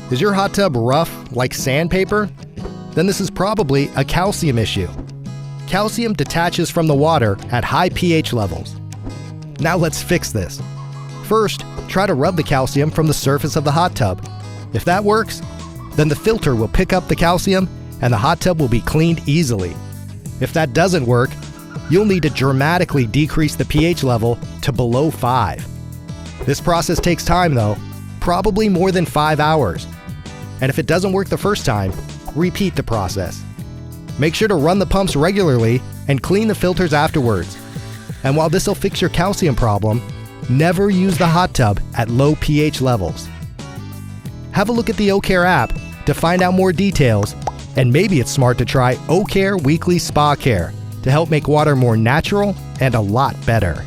Is your hot tub rough like sandpaper? Then this is probably a calcium issue. Calcium detaches from the water at high pH levels. Now let's fix this. First, try to rub the calcium from the surface of the hot tub. If that works, then the filter will pick up the calcium and the hot tub will be cleaned easily. If that doesn't work, you'll need to dramatically decrease the pH level to below 5. This process takes time though, probably more than 5 hours. And if it doesn't work the first time, repeat the process. Make sure to run the pumps regularly and clean the filters afterwards. And while this will fix your calcium problem, never use the hot tub at low pH levels. Have a look at the O-Care app to find out more details, and maybe it's smart to try O-Care Weekly Spa Care to help make water more natural and a lot better.